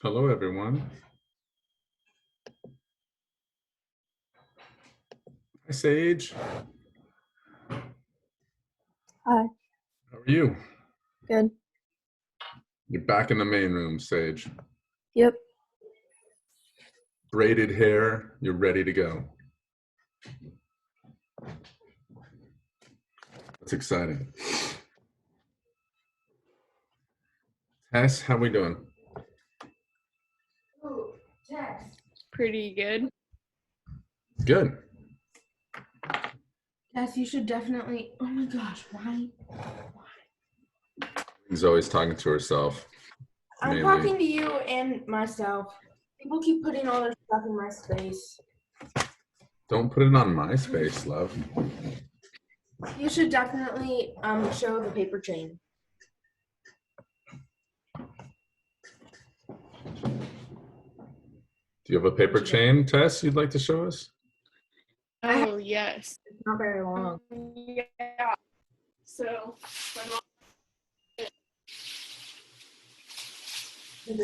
Hello, everyone. Hi, Sage. Hi. How are you? Good. You're back in the main room, Sage. Yep. Braided hair. You're ready to go. That's exciting. Tess, how we doing? Ooh, Tex. Pretty good. Good. Tess, you should definitely. Oh my gosh, why? She's always talking to herself. I'm Mainly. talking to you and myself. People keep putting all their stuff in my space. Don't put it on MySpace, love. You should definitely show the paper chain. Do you have a paper chain, Tess, you'd like to show us? Oh, yes. It's not very long. Yeah. So, my mom.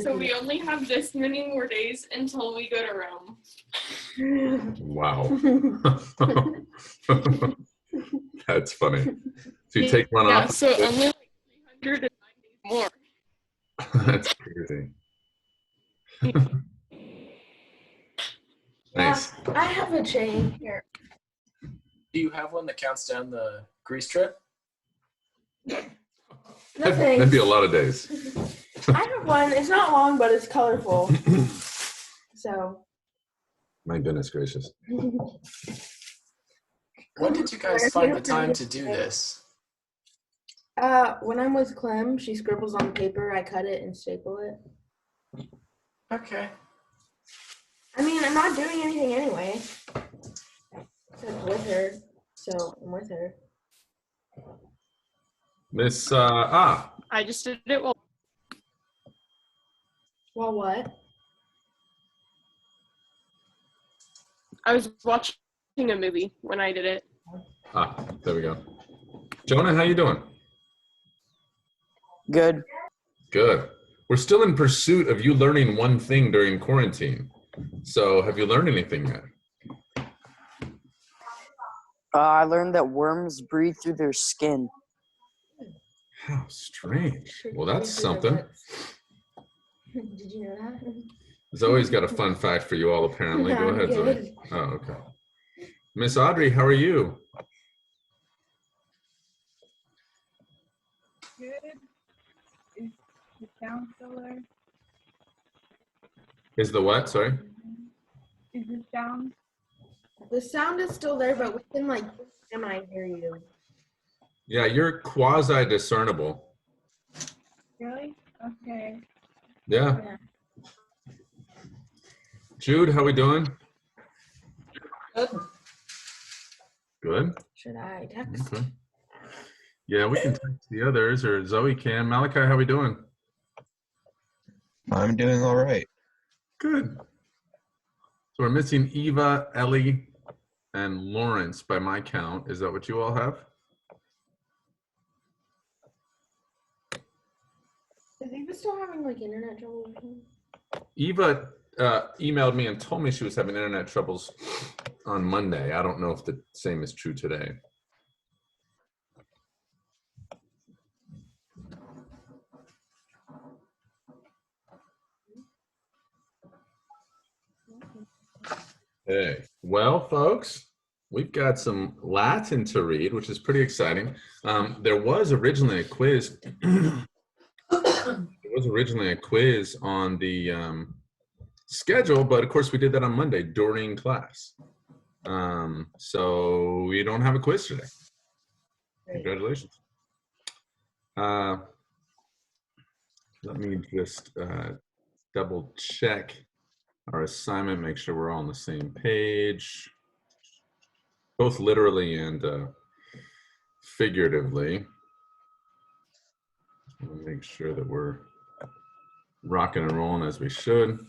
So we only have this many more days until we go to Rome. Wow. That's funny. So you take one Yeah, off. so only like 309 days more. That's crazy. Nice. I have a chain here. Do you have one that counts down the grease trip? No That'd thanks. be a lot of days. I have one. It's not long, but it's colorful. So. My goodness gracious. When did you guys find the time to do this? When I'm with Clem, she scribbles on the paper. I cut it and staple it. Okay. I mean, I'm not doing anything anyway. Except with her. So I'm with her. Miss, I just did it well. Well, what? I was watching a movie when I did it. there we go. Jonah, how you doing? Good. Good. We're still in pursuit of you learning one thing during quarantine. So have you learned anything yet? I learned that worms breathe through their skin. How strange. Well, that's something. Did you know that? Zoe's got a fun fact for you all, apparently. Go I'm ahead, Zoe. good. Oh, okay. Miss Audrey, how are you? Good. Is the sound still there? Is the what? Sorry? Is the sound? The sound is still there, but we can I hear you. Yeah, you're quasi-discernible. Really? Okay. Yeah. Jude, how we doing? Good. Good. Should I text? Okay. Yeah, we can text the others, or Zoe can. Malachi, how we doing? I'm doing all right. Good. So we're missing Eva, Ellie, and Lawrence by my count. Is that what you all have? Is Eva still having internet trouble or something? Eva emailed me and told me she was having internet troubles on Monday. I don't know if the same is true today. Hey, well, folks, we've got some Latin to read, which is pretty exciting. There was originally a quiz. There was originally a quiz on the schedule, but of course we did that on Monday during class. So we don't have a quiz today. Congratulations. Let me just double check our assignment, make sure we're all on the same page, both literally and figuratively. We'll make sure that we're rocking and rolling as we should.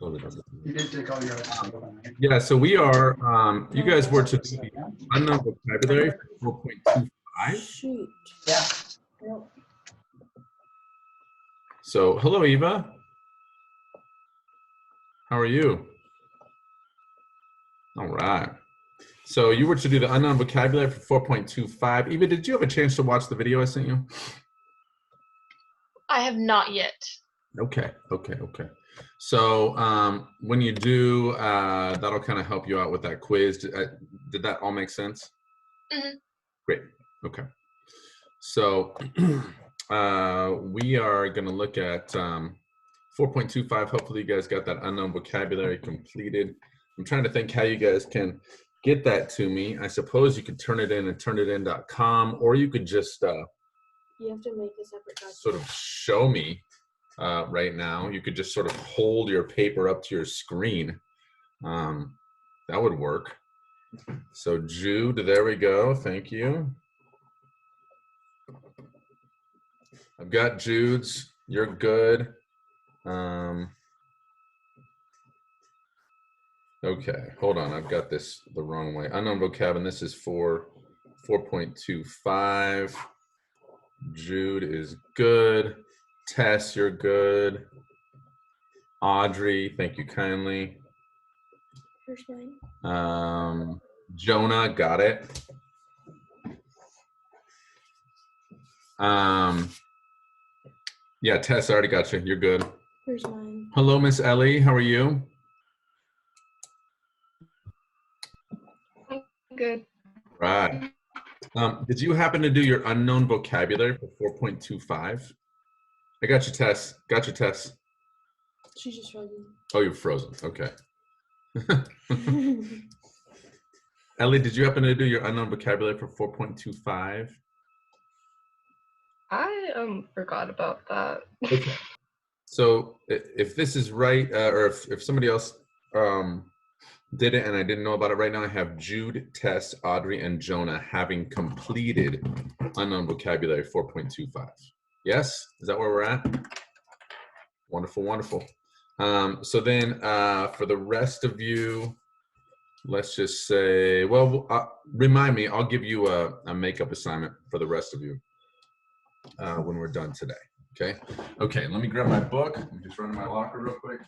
You did take all your. Yeah, so we are, you guys were to unknown vocabulary for 4.25. Shoot. Yeah. Nope. So, hello, Eva. How are you? All right. So you were to do the unknown vocabulary for 4.25. Eva, did you have a chance to watch the video I sent you? I have not yet. Okay. So when you do, that'll kind of help you out with that quiz. Did that all make sense? Mhm. Great. Okay. So we are going to look at 4.25. Hopefully you guys got that unknown vocabulary completed. I'm trying to think how you guys can get that to me. I suppose you could turn it in at turnitin.com, or you could just You have to make a separate document. sort of show me right now. You could just sort of hold your paper up to your screen. That would work. So Jude, there we go. Thank you. I've got Jude's. You're good. Okay, hold on. I've got this the wrong way. Unknown vocab, and this is for 4.25. Jude is good. Tess, you're good. Audrey, thank you kindly. Here's mine. Jonah, got it. Yeah, Tess, I already got you. You're good. Here's mine. Hello, Miss Ellie. How are you? Good. Right. Did you happen to do your unknown vocabulary for 4.25? I got you, Tess. Got you, Tess. She's just frozen. Oh, you're frozen. Okay. Ellie, did you happen to do your unknown vocabulary for 4.25? I forgot about that. Okay. So if this is right, or if somebody else did it and I didn't know about it right now, I have Jude, Tess, Audrey, and Jonah having completed unknown vocabulary 4.25. Yes? Is that where we're at? Wonderful, wonderful. So then for the rest of you, let's just say, well, remind me, I'll give you a makeup assignment for the rest of you when we're done today. Okay? Okay, let me grab my book. Let me just run to my locker real quick.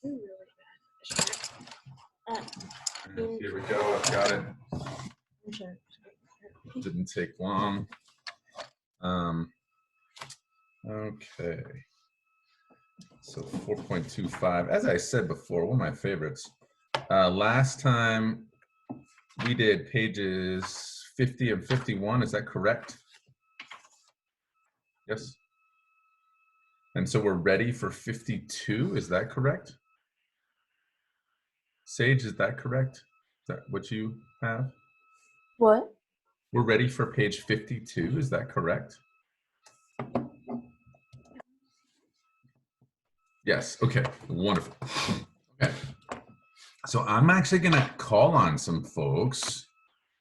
You're really bad. And here we go. I've got it. I'm sure. Didn't take long. Okay. So 4.25. As I said before, one of my favorites. Last time we did pages 50 and 51. Is that correct? Yes. And so we're ready for 52. Is that correct? Sage, is that correct? Is that what you have? What? We're ready for page 52. Is that correct? Yes. Okay. Wonderful. Okay. So I'm actually going to call on some folks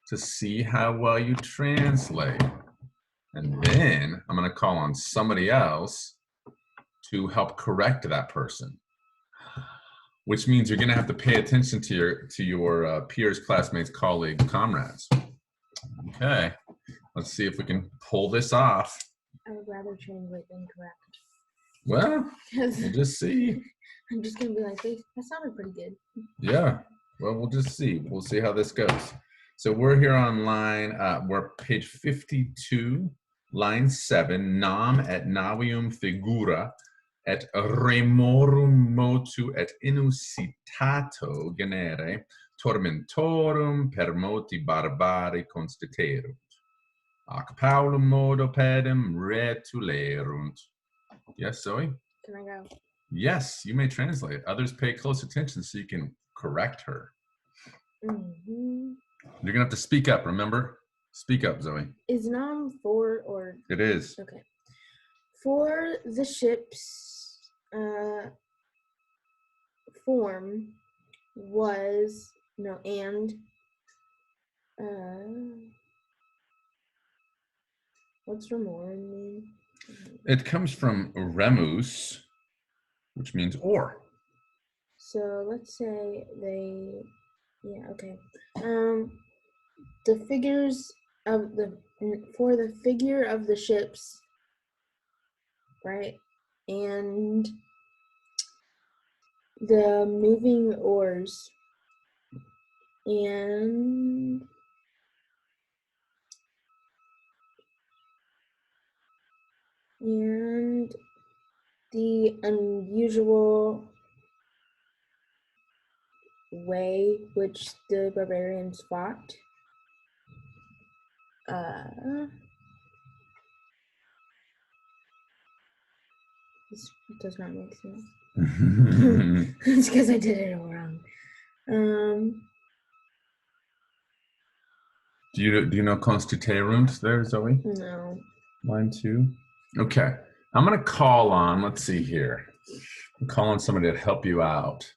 to see how well you translate. And then I'm going to call on somebody else to help correct that person. Which means you're going to have to pay attention to your peers, classmates, colleagues, comrades. Okay, let's see if we can pull this off. I would rather translate than correct. Well, Because we'll just see. I'm just going to be like, "Wait, that sounded pretty good." Yeah, well, we'll just see. We'll see how this goes. So we're here on line, we're page 52, line 7, nam et navium figura et remorum motu et inusitato genere tormentorum per moti barbari constituerunt. Ac Paulum modo pedem retulerunt. Yes, Zoe? Can I go? Yes, you may translate. Others pay close attention so you can correct her. Mm-hmm. You're gonna have to speak up, remember? Speak up, Zoe. Is nam for or It is. okay? For the ship's form was and what's remorum mean? It comes from remus, which means or. So let's say they, yeah, okay. the figures of the for the figure of the ships, right? And the moving oars and the unusual way which the barbarians fought. This does not make sense. It's because I did it all wrong. Do you know Constituerunt there, Zoe? No. Line 2. Okay. I'm going to call on, let's see here. I'm calling somebody to help you out.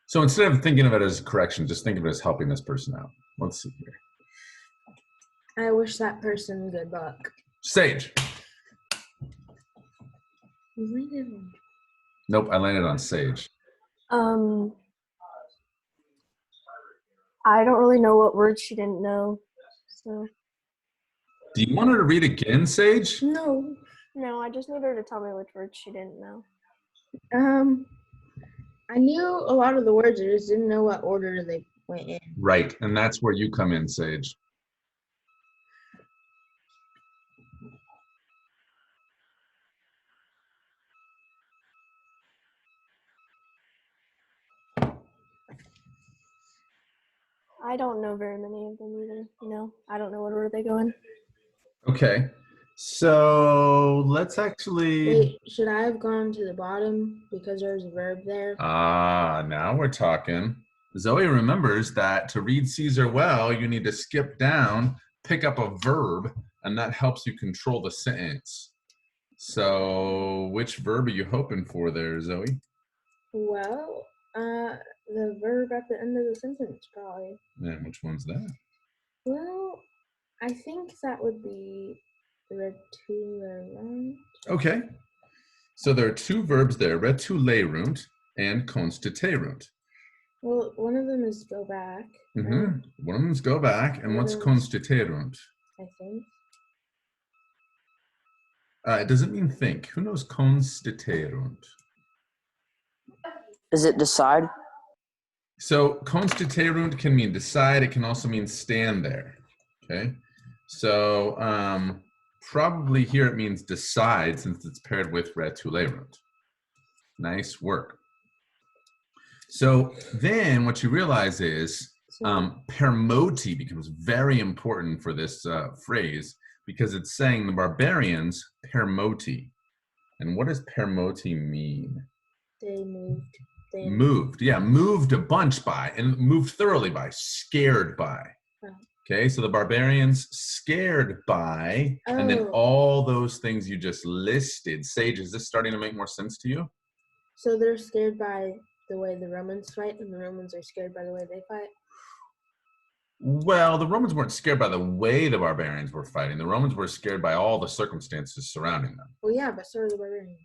So instead of thinking of it as a correction, just think of it as helping this person out. Let's see here. I wish that person good luck. Sage. Nope, I landed on Sage. I don't really know what words she didn't know. So Do you want her to read again, Sage? No. no, I just need her to tell me which words she didn't know. I knew a lot of the words, I just didn't know what order they went in. Right, and that's where you come in, Sage. I don't know very many of them either. I don't know what order they go in. Okay, so let's actually... Wait, should I have gone to the bottom because there's a verb there? Now we're talking. Zoe remembers that to read Caesar well, you need to skip down, pick up a verb, and that helps you control the sentence. So which verb are you hoping for there, Zoe? Well, the verb at the end of the sentence, probably. And which one's that? Well, I think that would be retulerunt. Okay. So there are two verbs there, retulerunt and constituerunt. Well, one of them is go back. Mm-hmm. One of them's go back, and what's constituerunt? I think. It doesn't mean think. Who knows constituerunt? Does it decide? So constituerunt can mean decide. It can also mean stand there. Okay. So probably here it means decide since it's paired with retulerunt. Nice work. So then what you realize is permoti becomes very important for this phrase because it's saying the barbarians permoti. And what does permoti mean? They moved. Moved, yeah, moved a bunch by, and moved thoroughly by, scared by. Oh. Okay, so the barbarians scared by, and then all those things you just listed. Sage, is this starting to make more sense to you? So they're scared by the way the Romans fight, and the Romans are scared by the way they fight? Well, the Romans weren't scared by the way the barbarians were fighting. The Romans were scared by all the circumstances surrounding them. Well, yeah, but so are the barbarians.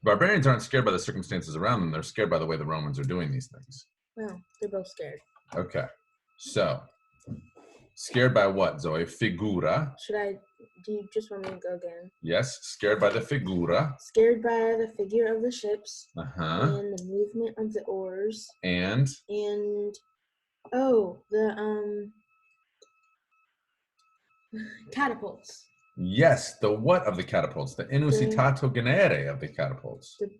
Barbarians aren't scared by the circumstances around them. They're scared by the way the Romans are doing these things. Well, they're both scared. Okay, so scared by what, Zoe? Figura. Do you just want me to go again? Yes, scared by the figura. Scared by the figure of the ships. Uh-huh. And the movement of the oars. And the catapults. yes, the what of the catapults? The inusitato genere of the catapults. The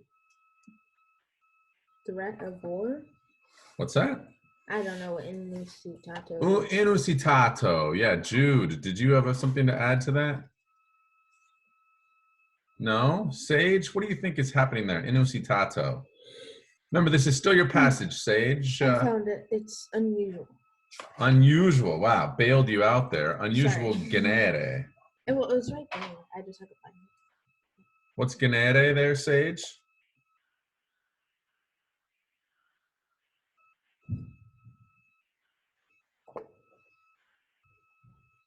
threat of war? What's that? I don't know what inusitato Oh, is. inusitato. Yeah, Jude, did you have something to add to that? No? Sage, what do you think is happening there? Inusitato. Remember, this is still your passage, Sage. I found it. It's unusual. Unusual. Wow, bailed you out there. Unusual Sorry. genere. It was right there. I just had to find it. What's genere there, Sage?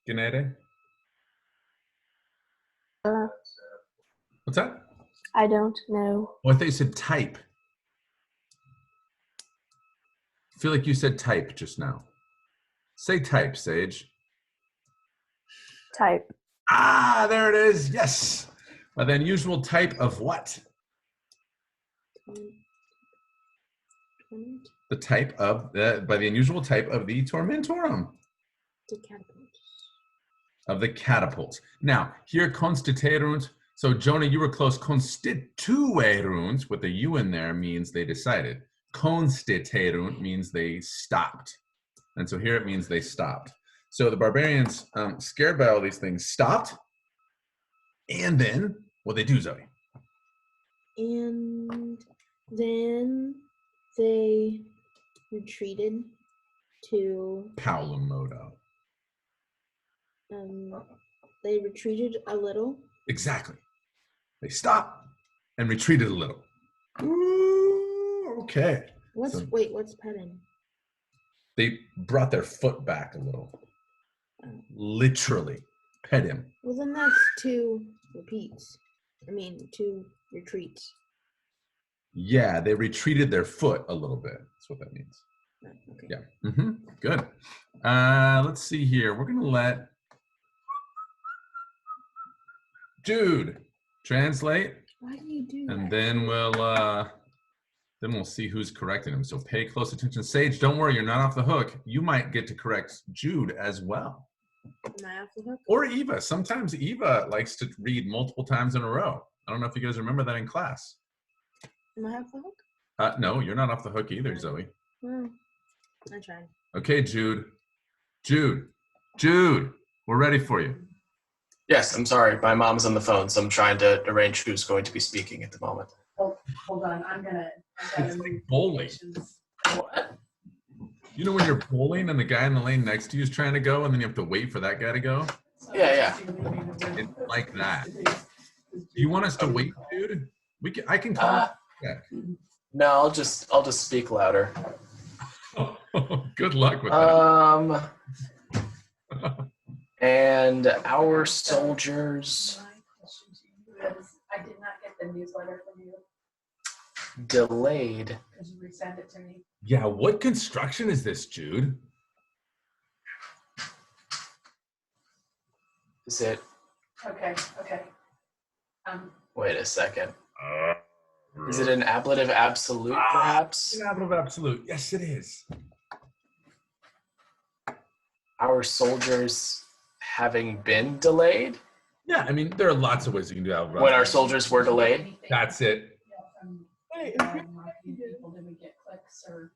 Genere? What's that? I don't know. Oh, I thought you said type. I feel like you said type just now. Say type, Sage. Type. Ah, there it is. Yes. By the unusual type of what? Torment. The type of by the unusual type of the Tormentorum. The catapult. Of the catapults. Now, here constituerunt. So, Jonah, you were close. Constituerunt, with the U in there, means they decided. Constituerunt means they stopped. And so here it means they stopped. So the barbarians, scared by all these things, stopped. And then, what they do, Zoe? And then they retreated to Paolo Modo. they retreated a little. Exactly. They stopped and retreated a little. Ooh, okay. What's petting? They brought their foot back a little. Literally. Pet him. Well, then that's 2 repeats. I mean, 2 retreats. Yeah, they retreated their foot a little bit. That's what that means. Oh, okay. Yeah. Good. Let's see here. We're gonna let Jude translate, Why do you do that? and then we'll see who's correcting him. So pay close attention. Sage, don't worry, you're not off the hook. You might get to correct Jude as well. Am I off the hook? Or Eva. Sometimes Eva likes to read multiple times in a row. I don't know if you guys remember that in class. Am I off the hook? No, you're not off the hook either, Zoe. Well, I tried. Okay, Jude. Jude, we're ready for you. Yes, I'm sorry. My mom's on the phone, so I'm trying to arrange who's going to be speaking at the moment. Oh, hold on. I've gotta It's like move bowling. positions. What? You know when you're bowling and the guy in the lane next to you is trying to go, and then you have to wait for that guy to go? So Yeah. It's like that. Do you want us to wait, dude? I can call. No, I'll just speak louder. Good luck with that. And our soldiers My question to you is, I did not get the newsletter from you. delayed. Could you resend it to me? Yeah, what construction is this, Jude? Is it? Okay. Wait a second. Is it an ablative absolute, perhaps? An ablative absolute. Yes, it is. Our soldiers having been delayed? Yeah, I mean, there are lots of ways you can do ablative. When our soldiers were delayed? That's it. Marketing people, did we get clicks or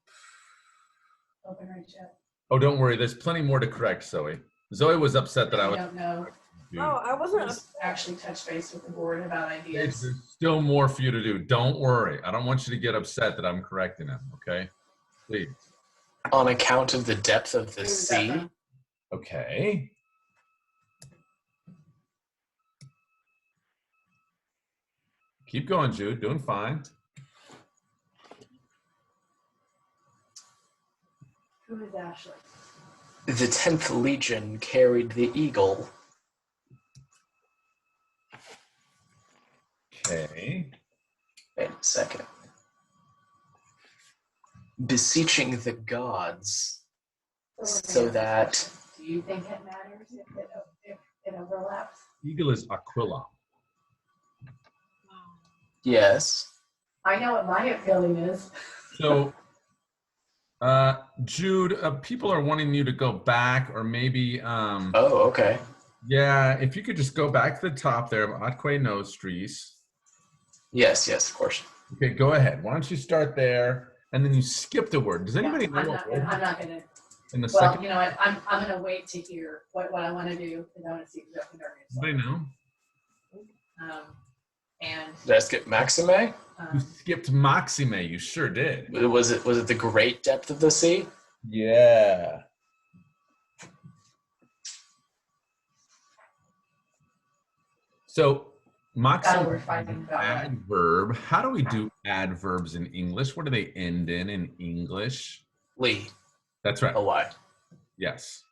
open rate yet? Oh, don't worry. There's plenty more to correct, Zoe. Zoe was upset that I I was. don't know. Dude, I wasn't. Just actually touch base with the board about ideas. there's still more for you to do. Don't worry. I don't want you to get upset that I'm correcting them, okay? Please. On account of the depth of the Who was sea? that from? Okay. Keep going, Jude. Doing fine. Who is Ashley? The 10th Legion carried the eagle. Okay. Wait a second. Beseeching the gods so that Do you think it matters if it overlaps? Eagle is Aquila. yes. I know what my feeling is. So, Jude, people are wanting you to go back, or maybe, Oh, okay. yeah, if you could just go back to the top there of Atque Nostris. Yes, of course. Okay, go ahead. Why don't you start there, and then you skip the word. Does anybody know I'm what not word gonna. in the Well, second? you know what? I'm gonna wait to hear what I want to do because I want to see exactly what Anybody know? And Did I skip Maxime? You um, skipped Maxime. You sure did. Was it the great depth of the sea? Yeah. So, Maxime we're fighting God. adverb. How do we do adverbs in English? What do they end in English? Lee. That's right. Ly. Yes.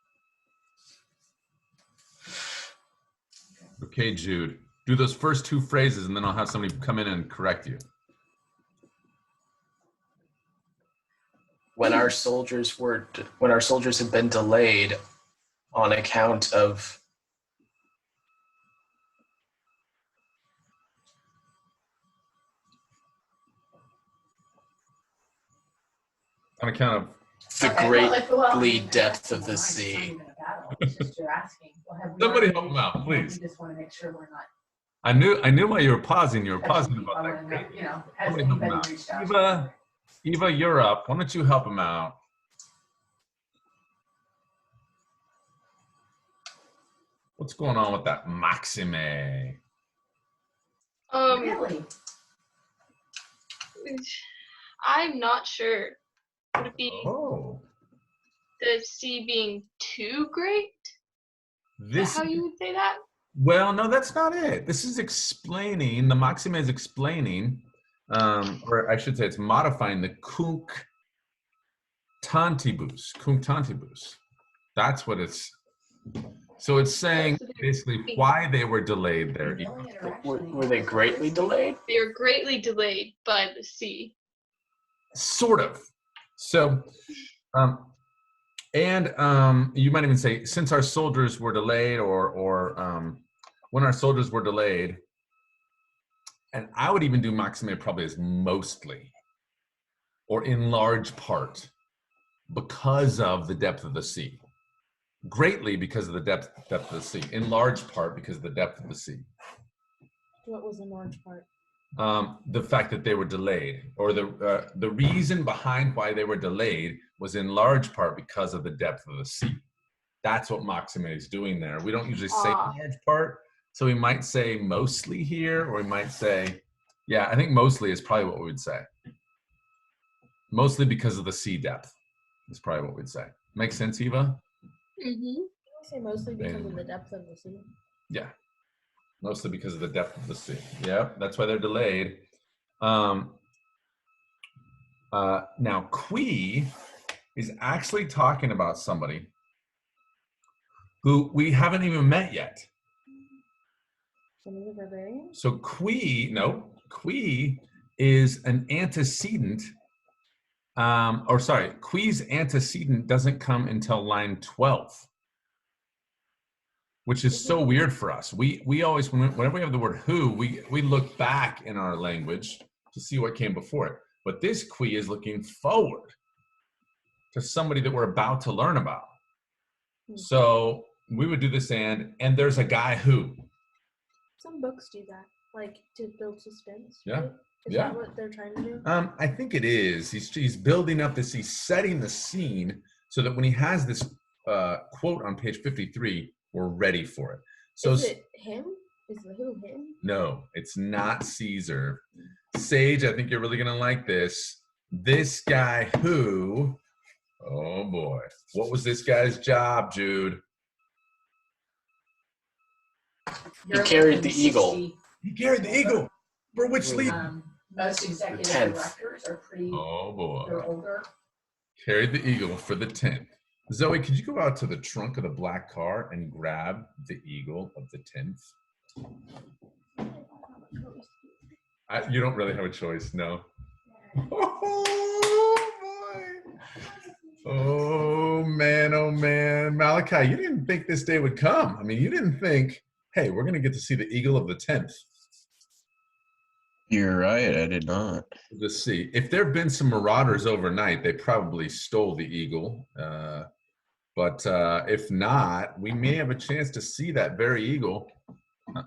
Okay, Jude. Do those first 2 phrases, and then I'll have somebody come in and correct you. when our soldiers had been delayed on account of On account of the Okay, well, like, well, I greatly mean, depth that's of the nice. It's not sea. even a battle. It's just you're asking. Well, have we Somebody already- help him out, you know, please. We just want to make sure we're not. I knew why you were pausing. You were pausing touching people. about I that. wanna know, you know, has Somebody help him anybody out. reached out? Eva, you're up. Why don't you help him out? What's going on with that Maxime? Really? I'm not sure. Would it be Oh, the sea being too great? Is that this. how you would say that? Well, no, that's not it. This is explaining. The Maxime is explaining, or I should say, it's modifying the Cunctantibus. That's what it's. So it's saying basically why they were delayed there. The only interaction Were they greatly delayed? They are greatly delayed by the sea. Sort of. So, you might even say, since our soldiers were delayed, or when our soldiers were delayed, and I would even do Maxime probably as mostly, or in large part, because of the depth of the sea. Greatly because of the depth of the sea. In large part because of the depth of the sea. What was in large part? The fact that they were delayed, or the reason behind why they were delayed was in large part because of the depth of the sea. That's what Maxime is doing there. We don't usually say large part, so we might say mostly here, or we might say, yeah, I think mostly is probably what we would say. Mostly because of the sea depth is probably what we'd say. Makes sense, Eva? Mm-hmm. I say mostly because of the depth of the sea. Yeah, mostly because of the depth of the sea. Yeah, that's why they're delayed. Now, Qui is actually talking about somebody who we haven't even met yet. Some of the barbarians? So Qui is an antecedent, Qui's antecedent doesn't come until line 12. Which is so weird for us. We always, whenever we have the word who, we look back in our language to see what came before it. But this Qui is looking forward to somebody that we're about to learn about. So we would do this and there's a guy who. Some books do that, like to build suspense. Yeah. Right? Is that what they're trying to do? I think it is. He's building up this, he's setting the scene so that when he has this quote on page 53, we're ready for it. So Is it him? Is the who him? No, it's not Caesar. Sage, I think you're really gonna like this. This guy who, oh boy, what was this guy's job, Jude? He carried the eagle. He carried the eagle. For which lead? Most executive 10th. directors are pretty, Oh boy. they're older. Carried the eagle for the 10th. Zoe, could you go out to the trunk of the black car and grab the eagle of the 10th? You don't really have a choice, no. Oh boy. Oh man. Malachi, you didn't think this day would come. I mean, you didn't think, hey, we're going to get to see the eagle of the 10th. You're right, I did not. Let's see. If there have been some marauders overnight, they probably stole the eagle. But if not, we may have a chance to see that very eagle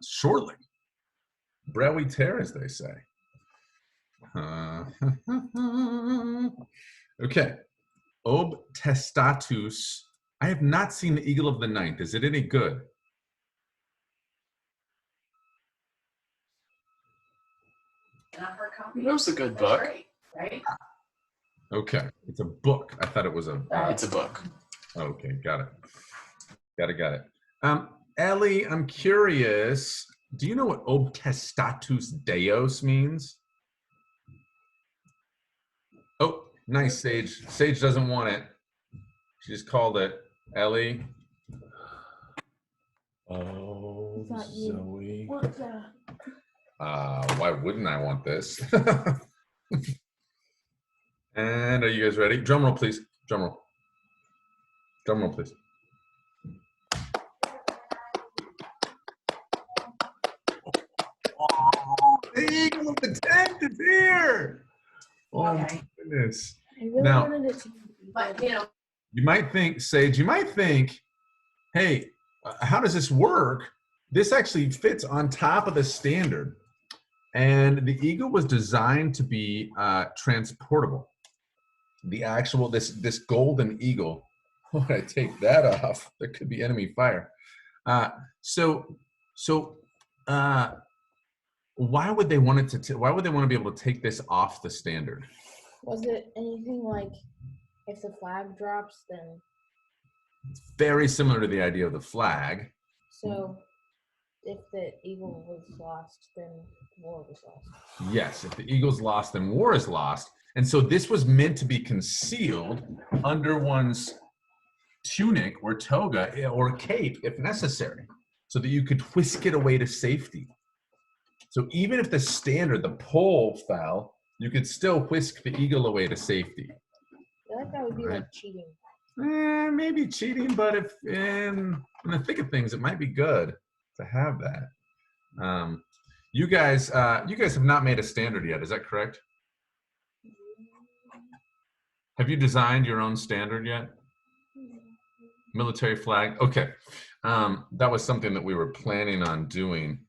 shortly. Brevi terre, as they say. Okay. Ob testatus. I have not seen the eagle of the 9th. Is it any good? And a hard copy. It was a good That's book. great, right? Okay. It's a book. I thought it was a... It's a book. Okay, got it. Got it. Ellie, I'm curious. Do you know what obtestatus deos means? Oh, nice, Sage. Sage doesn't want it. She just called it. Ellie. Oh, Is that you? Zoe. What's that? Why wouldn't I want this? And are you guys ready? Drum roll, please. Drum roll. Drum roll, please. Oh, the eagle of the 10th is here. Oh my goodness. I really Now- wanted it to be But good. you know, You might think, Sage, you might think, hey, how does this work? This actually fits on top of the standard. And the Eagle was designed to be transportable. The actual, this golden Eagle, when I take that off, there could be enemy fire. Why would they want it to, why would they want to be able to take this off the standard? Was it anything like if the flag drops, then Very similar to the idea of the flag. so if the eagle was lost, then war was lost. Yes, if the eagle's lost, then war is lost. And so this was meant to be concealed under one's tunic or toga or cape if necessary, so that you could whisk it away to safety. So even if the standard, the pole fell, you could still whisk the eagle away to safety. I feel like that would be Right. like cheating. Maybe cheating, but if in the thick of things, it might be good to have that. You guys have not made a standard yet. Is that correct? Have you designed your own standard yet? Military flag. Okay, that was something that we were planning on doing.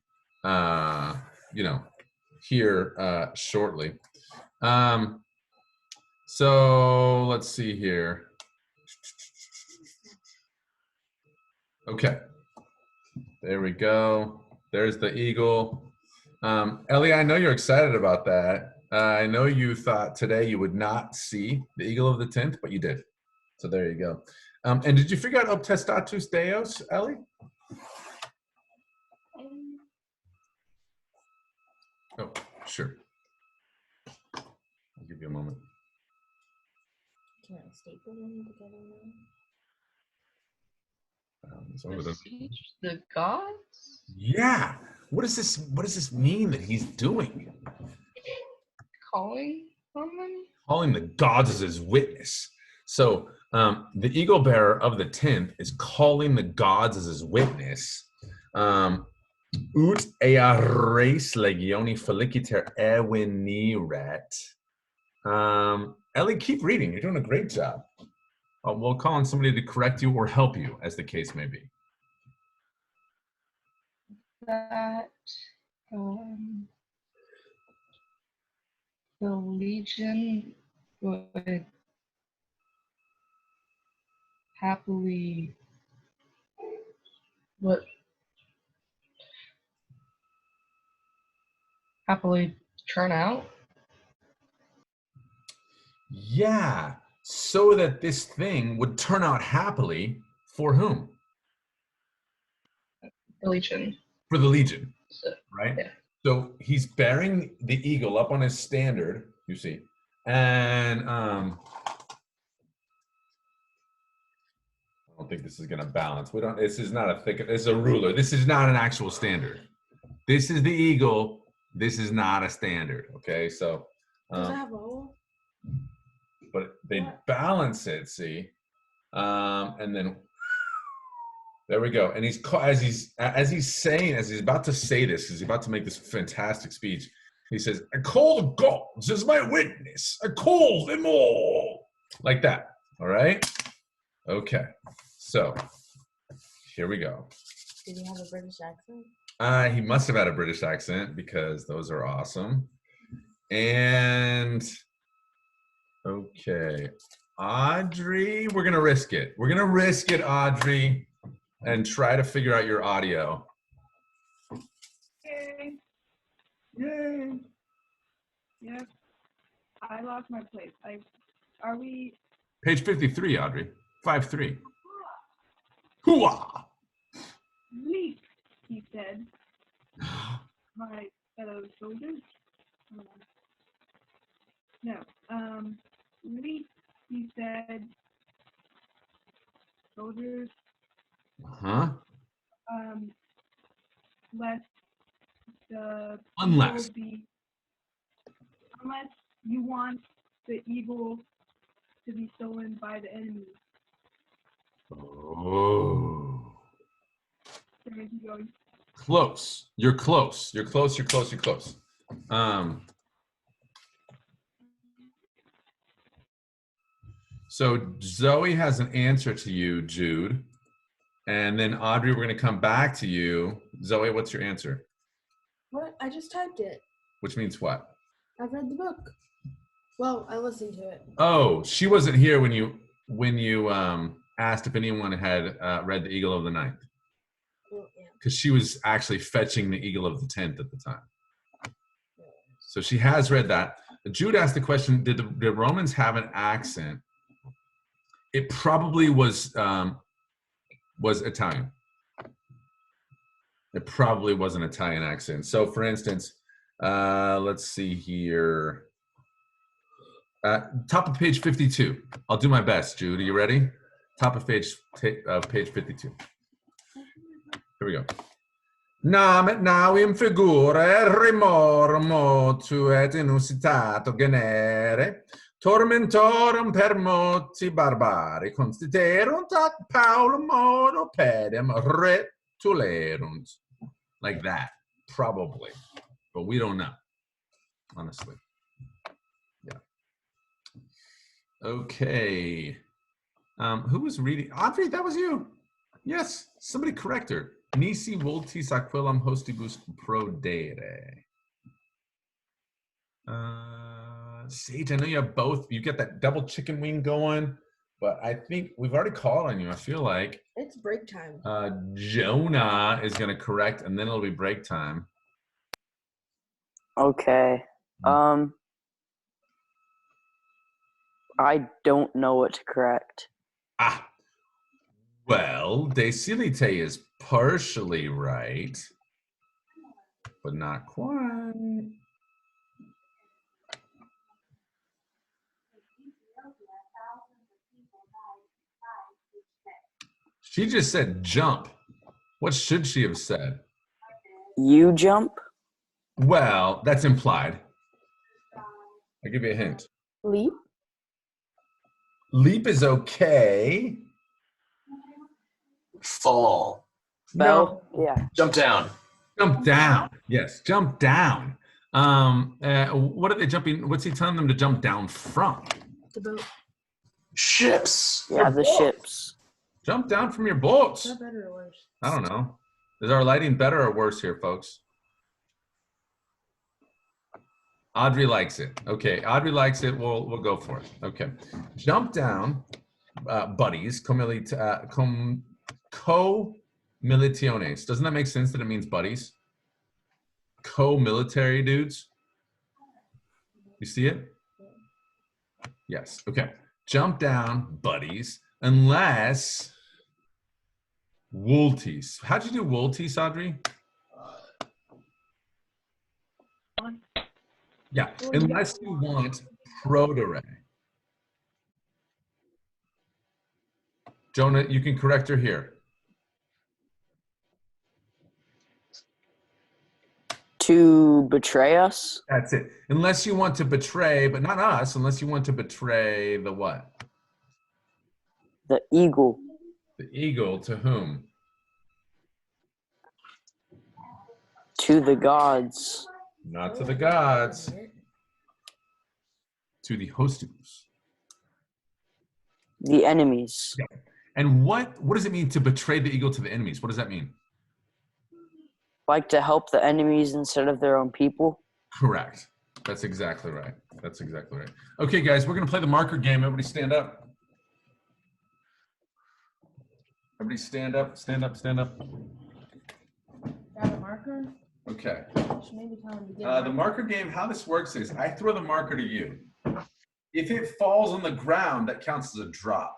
Here shortly. So let's see here. Okay, there we go. There's the eagle. Ellie, I know you're excited about that. I know you thought today you would not see the eagle of the 10th, but you did. So there you go. And did you figure out Obtestatus Deus, Ellie? Oh, sure. I'll give you a moment. Can I staple them together now? So with a- Beseech the gods? yeah. What does this mean that he's doing? Calling on them? Calling the gods as his witness. So the eagle bearer of the 10th is calling the gods as his witness. Ut ea res legioni feliciter eveniret. Ellie, keep reading. You're doing a great job. We'll call on somebody to correct you or help you, as the case may be. That the Legion would happily turn out. Yeah, so that this thing would turn out happily for whom? The Legion. For the Legion, So, right? yeah. So he's bearing the eagle up on his standard, you see, and I don't think this is going to balance. We don't. This is not a thick. This is a ruler. This is not an actual standard. This is the eagle. This is not a standard. Okay, so. Does it have a hole? But they balance it, see, and then there we go. And he's as he's about to say this, because he's about to make this fantastic speech. He says, "I call the gods as my witness. I call them all," like that. All right. Okay. So here we go. Did he have a British accent? He must have had a British accent because those are awesome. And okay, Audrey, we're gonna risk it. We're gonna risk it, Audrey, and try to figure out your audio. Yay. Yay! Yep. I lost my place. Are we? Page 53, Audrey. 5-3. Hooah! Leap, he said. My fellow soldiers. No. Leap, he said. Soldiers. Huh? Lest the Unless. people be, unless you want the eagle to be stolen by the enemy. Oh. Keep going. Close. You're close. You're close. You're close. You're close. So Zoe has an answer to you, Jude. And then Audrey, we're going to come back to you. Zoe, what's your answer? What? I just typed it. Which means what? I've read the book. Well, I listened to it. Oh, she wasn't here when you asked if anyone had read The Eagle of the Ninth. Well, yeah. Because she was actually fetching The Eagle of the Tenth at the time. So she has read that. Jude asked the question, did the Romans have an accent? It probably was Italian. It probably was an Italian accent. So for instance, let's see here. Top of page 52. I'll do my best, Jude. Are you ready? Top of page 52. Here we go. Nam et navim figure remormo tu et inusitato genere tormentorum per moti barbari constituerunt at Paulum modo pedem retulerunt. Like that, probably. But we don't know, honestly. Yeah. Okay. Who was reading? Audrey, that was you. Yes, somebody correct her. Nisi voltis aquilum hostibus prodere. Sage, I know you have both. You get that double chicken wing going, but I think we've already called on you. I feel like It's break time. Jonah is going to correct, and then it'll be break time. Okay. I don't know what to correct. Well, Decilite is partially right, but not quite. She just said jump. What should she have said? You jump? Well, that's implied. I'll give you a hint. Leap? Leap is okay. Fall. Fell? Yeah. Jump down. Jump down. Yes, jump down. What are they jumping? What's he telling them to jump down from? The boat. Ships. Yeah, the ships. Jump down from your boats. Is that better or worse? I don't know. Is our lighting better or worse here, folks? Audrey likes it. Okay, Audrey likes it. We'll go for it. Okay, jump down, buddies. Co-militiones. Doesn't that make sense that it means buddies? Co-military dudes. You see it? Yes. Okay. Jump down, buddies. Unless Wultis. How'd you do Wultis, Audrey? Yeah, unless you want Prodere. Jonah, you can correct her here. To betray us? That's it. Unless you want to betray, but not us, unless you want to betray the what? The eagle. The eagle to whom? To the gods. Not to the gods. To the hostibus. The enemies. Yeah. And what does it mean to betray the eagle to the enemies? What does that mean? Like to help the enemies instead of their own people? Correct. That's exactly right. That's exactly right. Okay, guys, we're going to play the marker game. Everybody stand up. Everybody stand up, stand up, stand up. Got a marker? Okay. Should maybe tell him to get The marker game, how this works is I throw the marker to you. If it falls on the ground, that counts as a drop.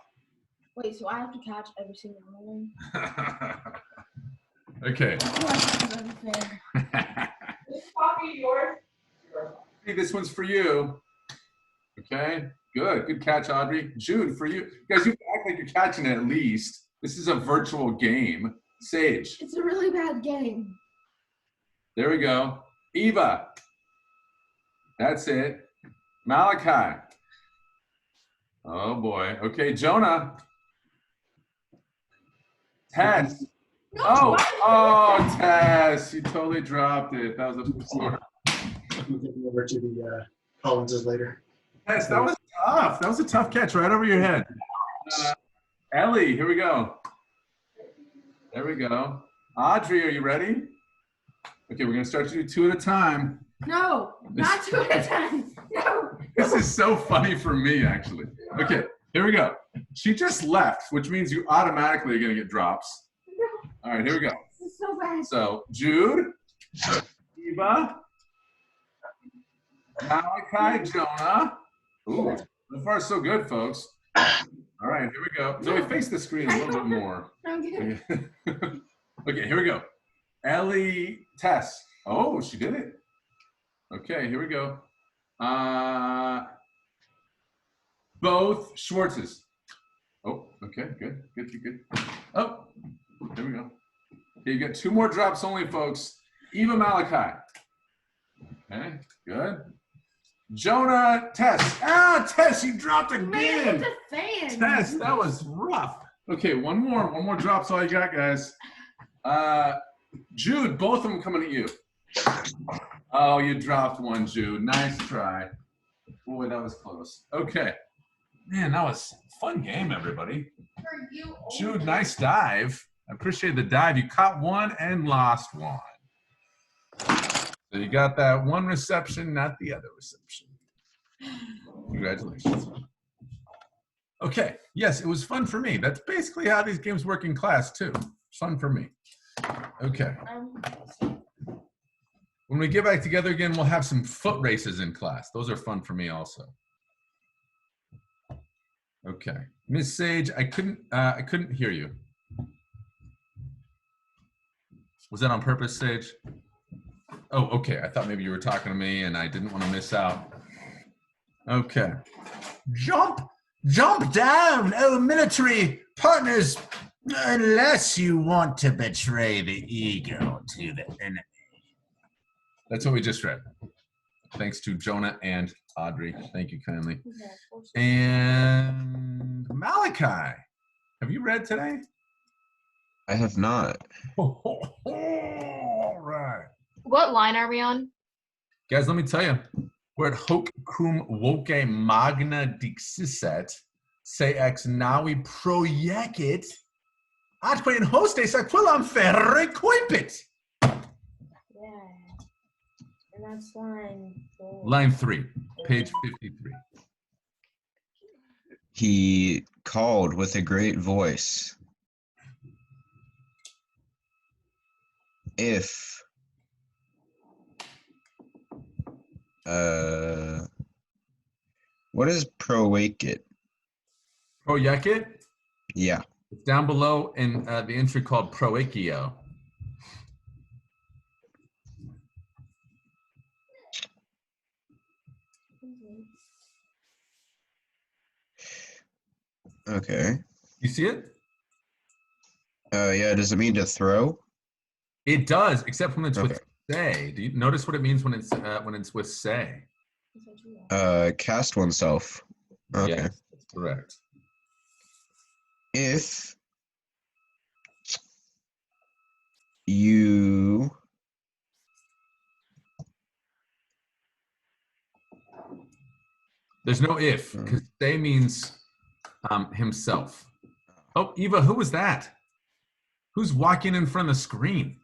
Wait, so I have to catch every single one of them? Okay. That's unfair. This copy yours. Hey, this one's for you. Okay, good. Good catch, Audrey. Jude, for you. Guys, you act like you're catching it at least. This is a virtual game. Sage. It's a really bad game. There we go. Eva. That's it. Malachi. Oh boy. Okay, Jonah. Tess. No, Oh, Tess. You totally dropped it. That was a Moving over to the Collinses later. Tess, that was tough. That was a tough catch right over your head. Ellie, here we go. There we go. Audrey, are you ready? Okay, we're gonna start to do 2 at a time. No, not 2 at a time. No. This is so funny for me, actually. Okay, here we go. She just left, which means you automatically are gonna get drops. All right, here we go. This is so bad. So, Jude, Eva, Malachi, Jonah. Ooh, so far so good, folks. All right, here we go. Zoe, face the screen a little bit more. I'm good. Okay, here we go. Ellie, Tess. Oh, she did it. Okay, here we go. Both Schwartzes. Oh, okay, good. Oh, there we go. Okay, you got 2 more drops only, folks. Eva, Malachi. Okay, good. Jonah, Tess. Ah, Tess, you dropped Man, again. it's a fan. Tess, that was rough. Okay, one more drop's all you got, guys. Jude, both of them coming at you. Oh, you dropped one, Jude. Nice try. Boy, that was close. Okay. Man, that was a fun game, everybody. For you Jude, nice dive. I appreciate the dive. You caught one and lost one. So you got that one reception, not the other reception. Congratulations. Okay, yes, it was fun for me. That's basically how these games work in class, too. Fun for me. Okay. When we get back together again, we'll have some foot races in class. Those are fun for me also. Okay. Miss Sage, I couldn't hear you. Was that on purpose, Sage? Oh, okay. I thought maybe you were talking to me and I didn't want to miss out. Okay. Jump down, oh military partners, unless you want to betray the eagle to the enemy. That's what we just read. Thanks to Jonah and Audrey. Thank you kindly. And Malachi, have you read today? I have not. All right. What line are we on? Guys, let me tell you. We're at hoc cum voce magna dixisset, se ex navi projecit, atque in hostes aquillam ferre coipit. Yeah. And that's line 4. Line 3, page 53. He called with a great voice. If what is proacit? Projecit? Yeah. It's down below in the entry called proecio. Okay. You see it? Yeah, does it mean to throw? It does, except when it's Okay. with say. Do you notice what it means when it's with say? Cast oneself. Okay. Yes, that's correct. If you There's no if, because say means himself. Oh, Eva, who was that? Who's walking in front of the screen?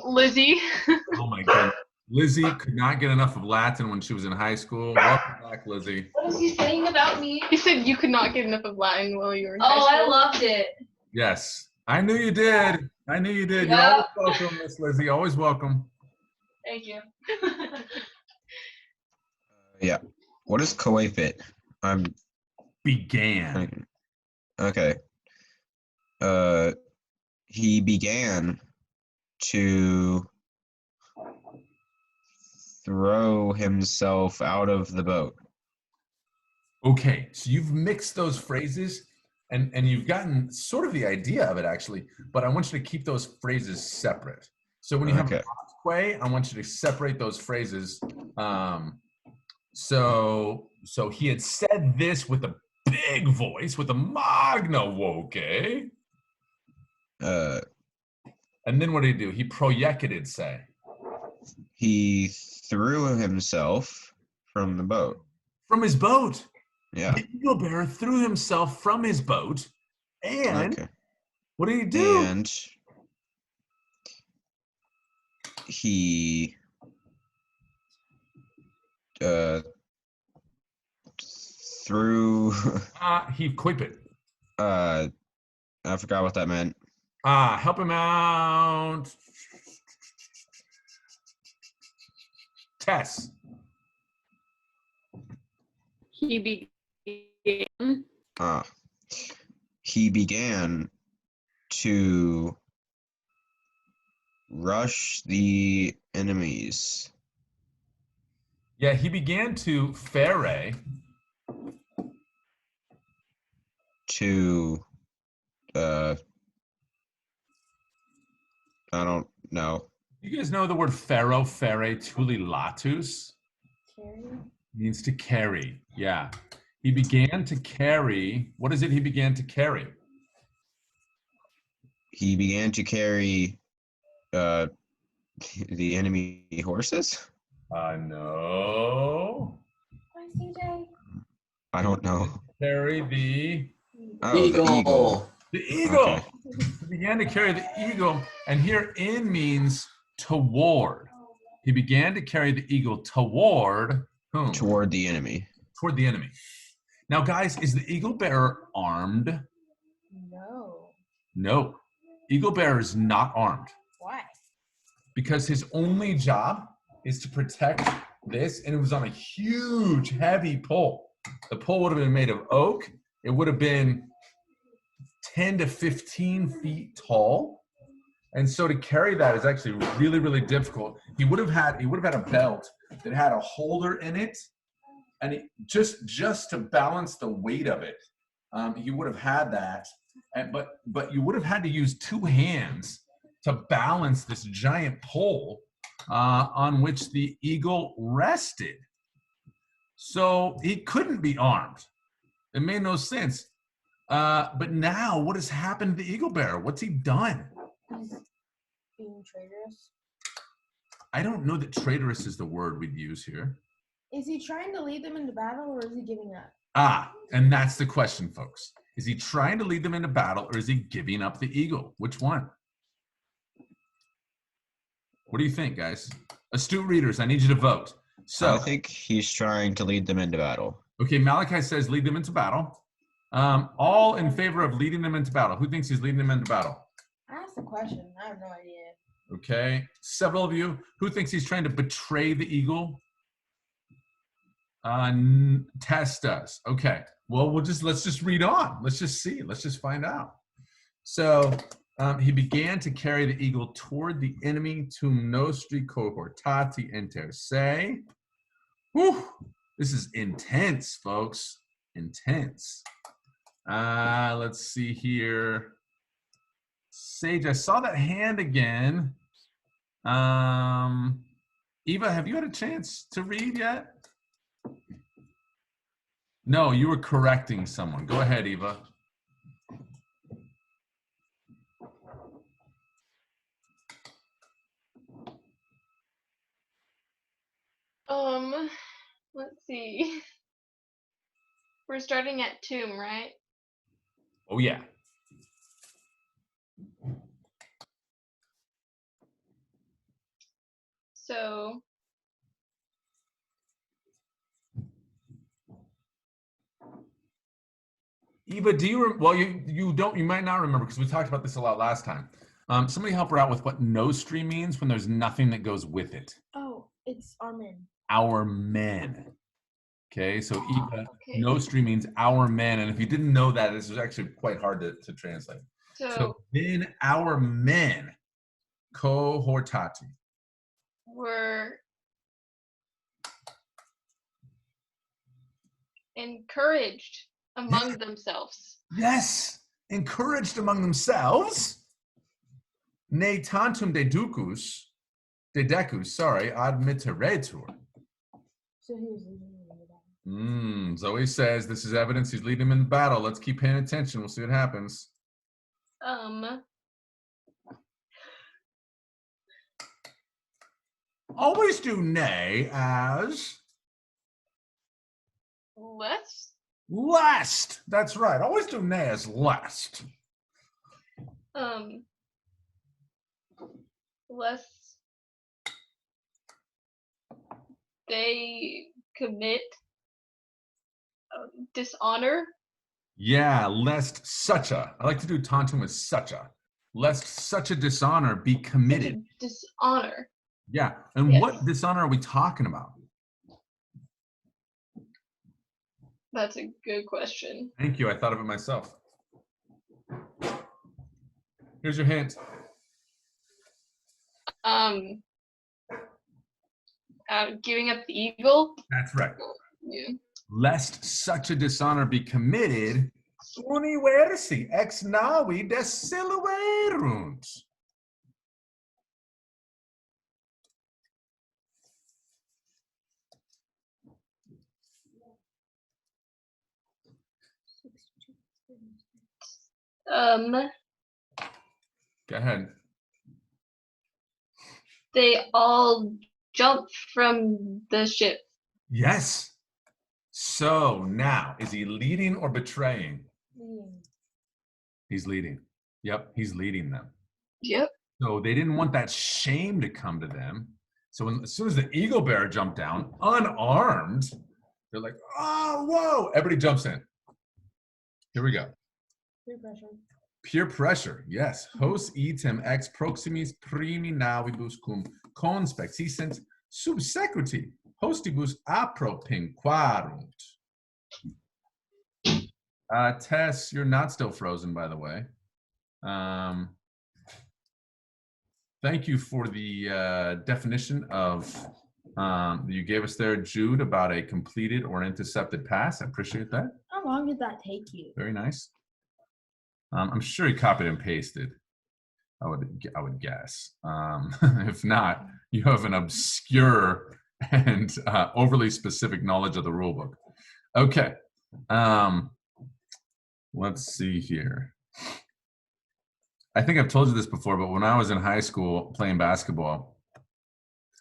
Lizzie. Oh my God. Lizzie could not get enough of Latin when she was in high school. Welcome back, Lizzie. What is he saying about me? You said you could not get enough of Latin while you were in high Oh, I school. loved it. Yes, I knew you did. I knew you did. You're Yeah. always welcome, Miss Lizzie. Always welcome. Thank you. yeah. What is coefit? I'm Began. okay. He began to throw himself out of the boat. Okay, so you've mixed those phrases and you've gotten sort of the idea of it actually, but I want you to keep those phrases separate. So when you have Okay. atque, I want you to separate those phrases So he had said this with a big voice, with a magna voce. And then what did he do? He projected, say. He threw himself from the boat. From his boat. Yeah. The eagle bearer threw himself from his boat. And Okay. what did he do? And he threw He quip it. I forgot what that meant. Help him out. Tess. He began. He began to rush the enemies. Yeah, he began to ferry. To I don't know. You guys know the word pharaoh, fere, tuli latus? Carry? Means to carry. Yeah. He began to carry. What is it he began to carry? He began to carry the enemy horses? No. Why, CJ? I don't know. Carry the Eagle. The eagle. Okay. He began to carry the eagle, and here in means toward. He began to carry the eagle toward whom? Toward the enemy. Toward the enemy. Now, guys, is the eagle bearer armed? No. No. Eagle bearer is not armed Why? because his only job is to protect this, and it was on a huge, heavy pole. The pole would have been made of oak. It would have been 10 to 15 feet tall. And so to carry that is actually really, really difficult. He would have had a belt that had a holder in it, and just to balance the weight of it, he would have had that. But you would have had to use two hands to balance this giant pole on which the eagle rested. So he couldn't be armed. It made no sense. But now, what has happened to the eagle bearer? What's he done? He's being traitorous. I don't know that traitorous is the word we'd use here. Is he trying to lead them into battle or is he giving up? And that's the question, folks. Is he trying to lead them into battle or is he giving up the eagle? Which one? What do you think, guys? Astute readers, I need you to vote. So I think he's trying to lead them into battle. Okay, Malachi says lead them into battle. All in favor of leading them into battle. Who thinks he's leading them into battle? I asked the question. I have no idea. Okay, several of you. Who thinks he's trying to betray the eagle? Tess does. Okay, well, let's just read on. Let's just see. Let's just find out. So he began to carry the eagle toward the enemy, tum nostri cohortati inter se. Whew, this is intense, folks. Intense. Let's see here. Sage, I saw that hand again. Eva, have you had a chance to read yet? No, you were correcting someone. Go ahead, Eva. Let's see. We're starting at tomb, right? Oh, yeah. So Eva, do you, well, you might not remember because we talked about this a lot last time. Somebody help her out with what nostri means when there's nothing that goes with it. Oh, it's our men. Our men. Okay, so Eva, okay. nostri means our men. And if you didn't know that, this was actually quite hard to translate. So then our men, cohortati. Were encouraged among themselves. Yes, encouraged among themselves. Ne tantum dedecus, ad mitteretur. So he was leading them. Zoe says this is evidence he's leading him in battle. Let's keep paying attention. We'll see what happens. Always do nay as lest. That's right. Always do nay as lest. Lest they commit dishonor. Yeah, lest such a. I like to do taunting with such a. Lest such a dishonor be committed. Dishonor. Yeah, and Yes. what dishonor are we talking about? That's a good question. Thank you. I thought of it myself. Here's your hint. Giving up the eagle. That's right. Yeah. Lest such a dishonor be committed, universi ex navi desiluerunt. Go ahead. They all jump from the ship. Yes. So now, is he leading or betraying? He's leading. Yep, he's leading them. Yep. So they didn't want that shame to come to them. So as soon as the eagle bearer jumped down, unarmed, they're like, oh, whoa. Everybody jumps in. Here we go. Peer pressure. Peer pressure, yes. Hos item ex proximis primi navibus cum conspexissent subsequenti hostibus appropinquarunt. Tess, you're not still frozen, by the way. Thank you for the definition of that you gave us there, Jude, about a completed or intercepted pass. I appreciate that. How long did that take you? Very nice. I'm sure he copied and pasted. I would guess. If not, you have an obscure and overly specific knowledge of the rule book. Okay. Let's see here. I think I've told you this before, but when I was in high school playing basketball,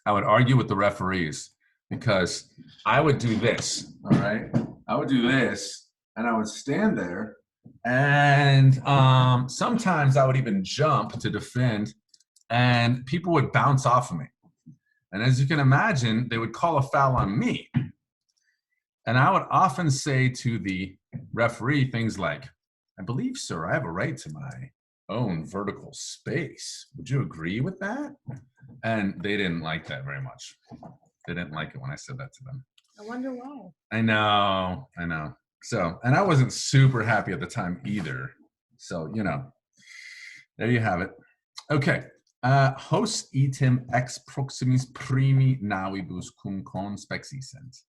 I would argue with the referees because I would do this, all right? I would do this, and I would stand there, and sometimes I would even jump to defend, and people would bounce off of me. And as you can imagine, they would call a foul on me. And I would often say to the referee things like, I believe, sir, I have a right to my own vertical space. Would you agree with that? And they didn't like that very much. They didn't like it when I said that to them. I wonder why. I know. So, and I wasn't super happy at the time either. So, you know, there you have it. Okay. Hos item ex proximis primi navibus cum conspexissent.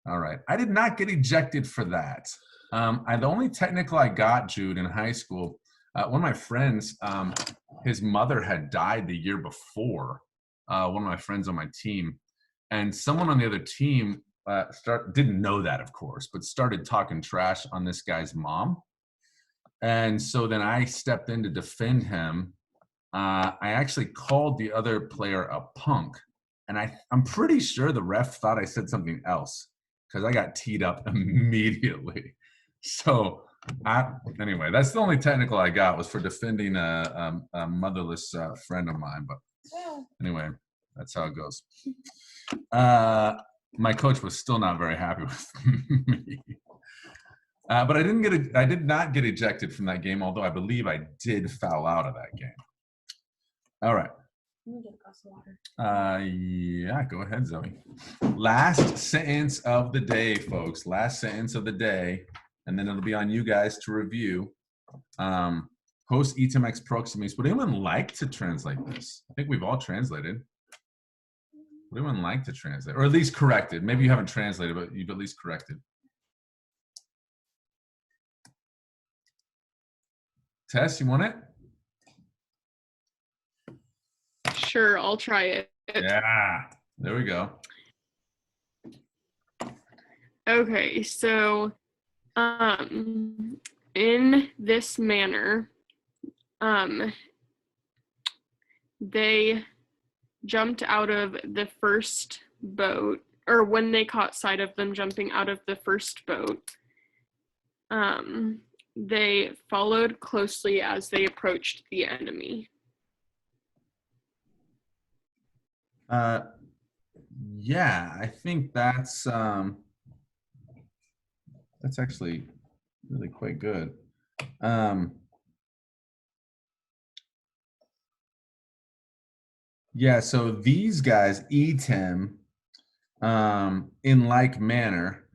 All right. I did not get ejected for that. The only technical I got, Jude, in high school, one of my friends, his mother had died the year before, one of my friends on my team. And someone on the other team didn't know that, of course, but started talking trash on this guy's mom. And so then I stepped in to defend him. I actually called the other player a punk. And I'm pretty sure the ref thought I said something else because I got teed up immediately. So anyway, that's the only technical I got was for defending a motherless friend of mine. But anyway, that's how it goes. My coach was still not very happy with me. But I did not get ejected from that game, although I believe I did foul out of that game. All right. Let me get a glass of water. Yeah, go ahead, Zoe. Last sentence of the day, folks. Last sentence of the day. And then it'll be on you guys to review. Hos item ex proximis. Would anyone like to translate this? I think we've all translated. Would anyone like to translate? Or at least corrected. Maybe you haven't translated, but you've at least corrected. Tess, you want it? Sure, I'll try it. Yeah, there we go. Okay, so in this manner, they jumped out of the first boat, or when they caught sight of them jumping out of the first boat, they followed closely as they approached the enemy. Yeah, I think that's actually really quite good. Yeah, so these guys eat him in like manner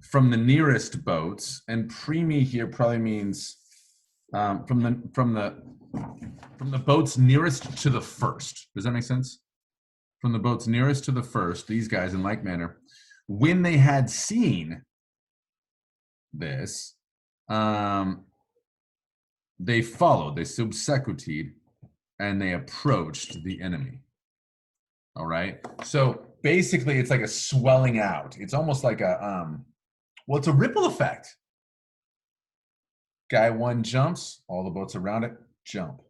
from the nearest boats, and preemie here probably means from the boats nearest to the first. Does that make sense? From the boats nearest to the first, these guys in like manner, when they had seen this, they followed, they subsequted, and they approached the enemy. All right. So basically, it's like a swelling out. It's almost like a well, it's a ripple effect. Guy one jumps, all the boats around it jump.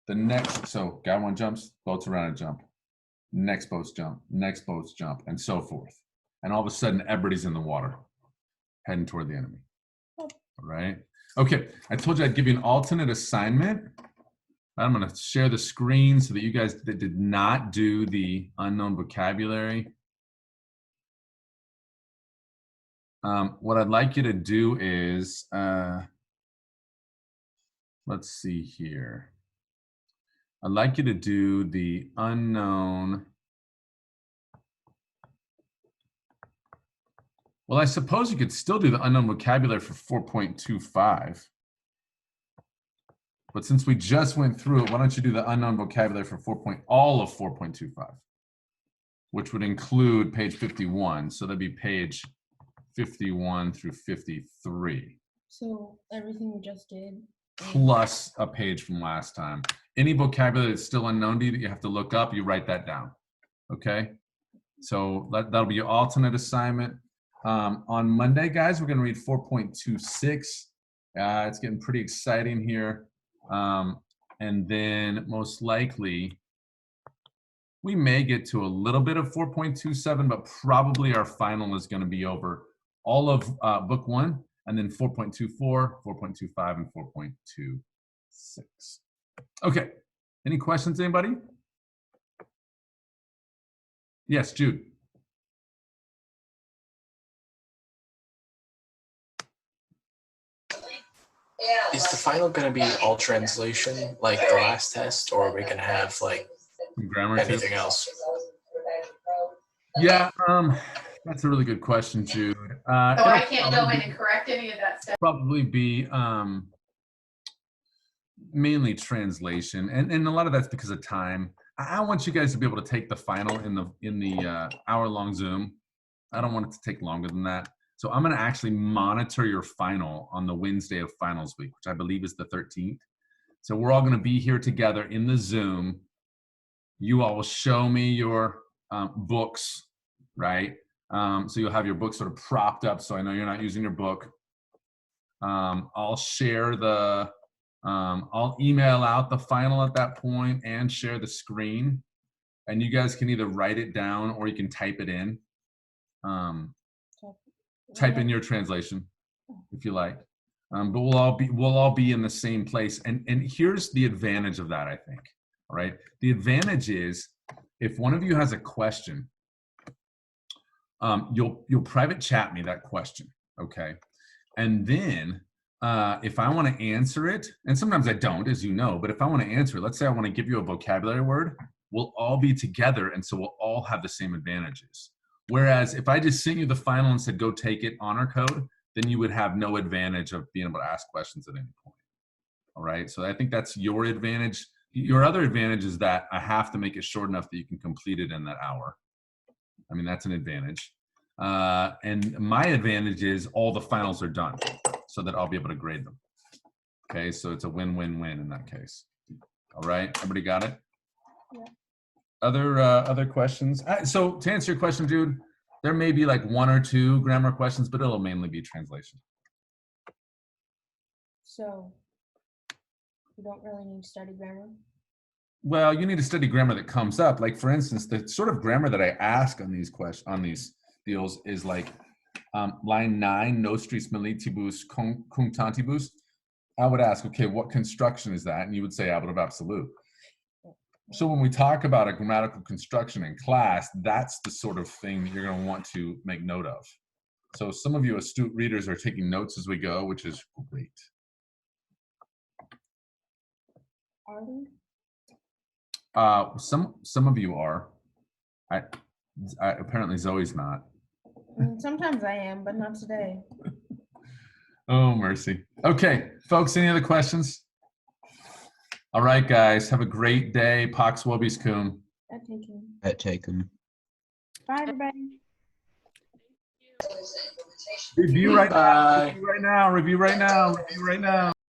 The next, so guy one jumps, boats around it jump. Next boats jump, next boats jump, and so forth. And all of a sudden, everybody's in the water, heading toward the enemy. All right. Okay. I told you I'd give you an alternate assignment. I'm going to share the screen so that you guys that did not do the unknown vocabulary. What I'd like you to do is, let's see here. I'd like you to do the unknown. Well, I suppose you could still do the unknown vocabulary for 4.25. But since we just went through it, why don't you do the unknown vocabulary for all of 4.25, which would include page 51. So that'd be page 51 through 53. So everything we just did. Plus a page from last time. Any vocabulary that's still unknown to you that you have to look up, you write that down. Okay? So that'll be your alternate assignment. On Monday, guys, we're going to read 4.26. It's getting pretty exciting here. And then most likely, we may get to a little bit of 4.27, but probably our final is going to be over all of book 1, and then 4.24, 4.25, and 4.26. Okay. Any questions, anybody? Yes, Jude. Is the final going to be all translation like the last test, or are we going to have like grammar anything else? Yeah, that's a really good question, Jude. So I can't go in and correct any of that stuff. Probably be mainly translation, and a lot of that's because of time. I want you guys to be able to take the final in the hour-long Zoom. I don't want it to take longer than that. So I'm going to actually monitor your final on the Wednesday of finals week, which I believe is the 13th. So we're all going to be here together in the Zoom. You all will show me your books, right? So you'll have your book sort of propped up, so I know you're not using your book. I'll share I'll email out the final at that point and share the screen. And you guys can either write it down or you can type it in. Type in your translation if you like. But we'll all be in the same place. And here's the advantage of that, I think. All right. The advantage is if one of you has a question, you'll private chat me that question. Okay. And then if I want to answer it, and sometimes I don't, as you know, but if I want to answer it, let's say I want to give you a vocabulary word, we'll all be together. And so we'll all have the same advantages. Whereas if I just sent you the final and said, go take it, honor code, then you would have no advantage of being able to ask questions at any point. All right. So I think that's your advantage. Your other advantage is that I have to make it short enough that you can complete it in that hour. I mean, that's an advantage. And my advantage is all the finals are done so that I'll be able to grade them. Okay. So it's a win-win-win in that case. All right. Everybody got it? Yeah. Other questions? So to answer your question, dude, There may be like 1 or 2 grammar questions, but it'll mainly be translation. So you don't really need to study grammar. Well, you need to study grammar that comes up. Like for instance, the sort of grammar that I ask on these these deals is like line 9, nostris militibus cunctantibus. I would ask, okay, what construction is that? And you would say ablative absolute. So when we talk about a grammatical construction in class, that's the sort of thing that you're going to want to make note of. So some of you astute readers are taking notes as we go, which is great. Are we? Some of you are. I apparently Zoe's not. Sometimes I am, but not today. Oh, mercy. Okay, folks, any other questions? All right, guys, have a great day. Pax vobis cum. That taken. Pet take him. Bye, everybody. Review right now. Bye. Review right now. Review right now. Review right now.